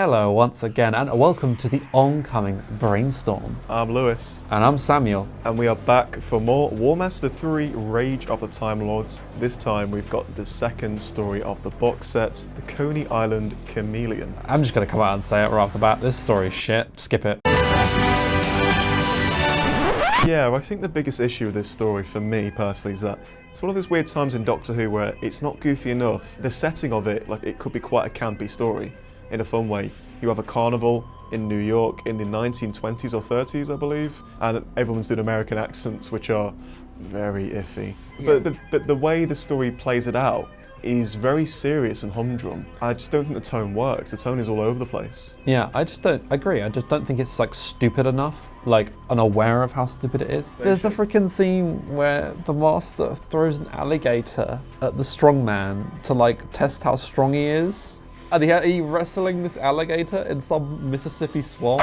Hello once again and welcome to the oncoming brainstorm. I'm Lewis. And I'm Samuel. And we are back for more War Master 3 Rage of the Time Lords. This time we've got the second story of the box set, the Coney Island Chameleon. I'm just going to come out and say it right off the bat, this story is shit, skip it. Yeah, I think the biggest issue with this story for me personally is that it's one of those weird times in Doctor Who where it's not goofy enough. The setting of it, like, it could be quite a campy story in a fun way. You have a carnival in New York in the 1920s or 30s, I believe, and everyone's doing American accents, which are very iffy. Yeah. But the way the story plays it out is very serious and humdrum. I just don't think the tone works. The tone is all over the place. Yeah, I agree. I just don't think it's like stupid enough, like unaware of how stupid it is. There's the freaking scene where the Master throws an alligator at the strongman to like test how strong he is. And he wrestling this alligator in some Mississippi swamp.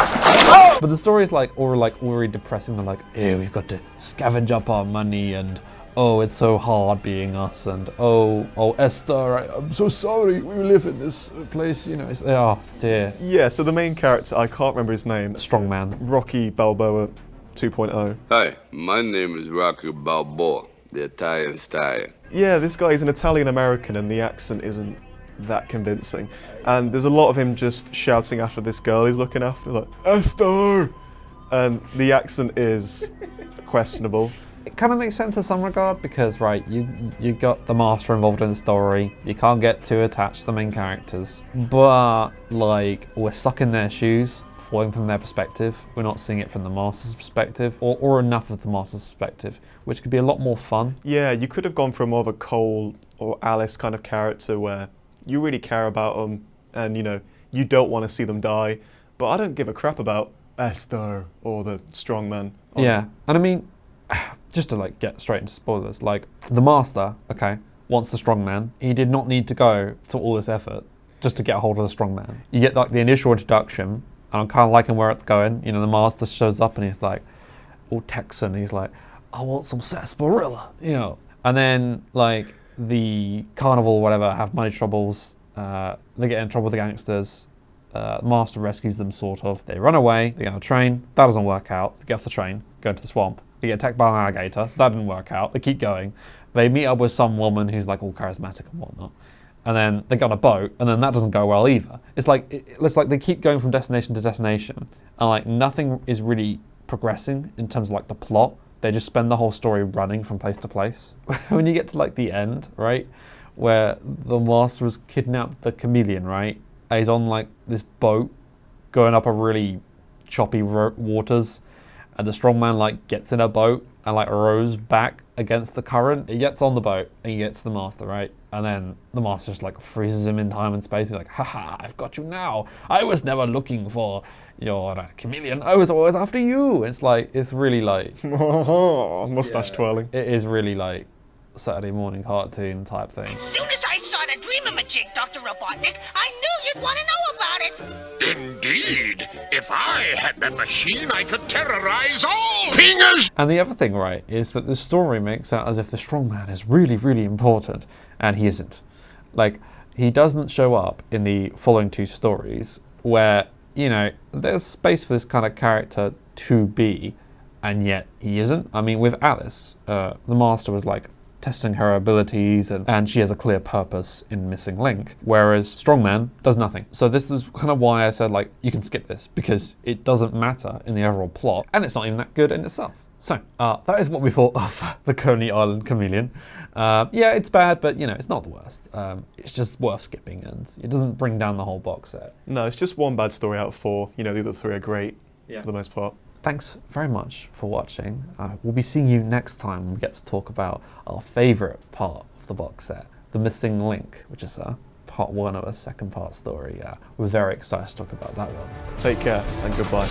But the story is like already depressing. They're like, ew, we've got to scavenge up our money and oh, it's so hard being us, and oh, Esther, I'm so sorry, we live in this place, you know, oh dear. Yeah, so the main character, I can't remember his name. Strongman. Rocky Balboa 2.0. Hi, my name is Rocky Balboa, the Italian stallion. Yeah, this guy is an Italian-American and the accent isn't that convincing. And there's a lot of him just shouting after this girl he's looking after, like, Esther! And the accent is questionable. It kind of makes sense in some regard because, right, you got the Master involved in the story. You can't get too attached to the main characters. But, like, we're stuck in their shoes, falling from their perspective. We're not seeing it from the Master's perspective, or enough of the Master's perspective, which could be a lot more fun. Yeah, you could have gone for more of a Cole or Alice kind of character where you really care about them and, you know, you don't want to see them die. But I don't give a crap about Esther or the strongman. Yeah, and I mean, just to like get straight into spoilers, like the Master, okay, wants the strongman. He did not need to go to all this effort just to get a hold of the strongman. You get like the initial introduction, and I'm kind of liking where it's going. You know, the Master shows up and he's like, all Texan. He's like, I want some sarsaparilla, you know. And then like the carnival, or whatever, have money troubles. They get in trouble with the gangsters. The Master rescues them, sort of. They run away. They get on a train. That doesn't work out. They get off the train, go into the swamp. They get attacked by an alligator, so that didn't work out. They keep going. They meet up with some woman who's like all charismatic and whatnot. And then they get on a boat, and then that doesn't go well either. It's like they keep going from destination to destination, and like nothing is really progressing in terms of like the plot. They just spend the whole story running from place to place. When you get to like the end, right, where the Master has kidnapped the chameleon, right? And he's on like this boat going up a really choppy waters. And the strongman like gets in a boat and like rows back against the current. He gets on the boat and he gets the Master, right? And then the Master just like freezes him in time and space. He's like, haha, I've got you now. I was never looking for your chameleon. I was always after you. It's like, it's really like... mustache twirling. It is really like Saturday morning cartoon type thing. As soon as I saw the dream-a-majig, Dr. Robotnik, I knew you'd want to know about it. Indeed. If I had that machine, I could terrorize all pingers. And the other thing, right, is that the story makes out as if the strongman is really, really important, and he isn't. Like, he doesn't show up in the following two stories where, you know, there's space for this kind of character to be, and yet he isn't. I mean, with Alice, the Master was like testing her abilities and she has a clear purpose in Missing Link, whereas Strongman does nothing. So this is kind of why I said like you can skip this, because it doesn't matter in the overall plot and it's not even that good in itself. So that is what we thought of the Coney Island Chameleon. Yeah, it's bad, but you know, it's not the worst. It's just worth skipping and it doesn't bring down the whole box set. No, it's just one bad story out of four. You know, the other three are great for the most part. Thanks very much for watching. We'll be seeing you next time when we get to talk about our favourite part of the box set, The Missing Link, which is part one of a second part story. We're very excited to talk about that one. Take care and goodbye.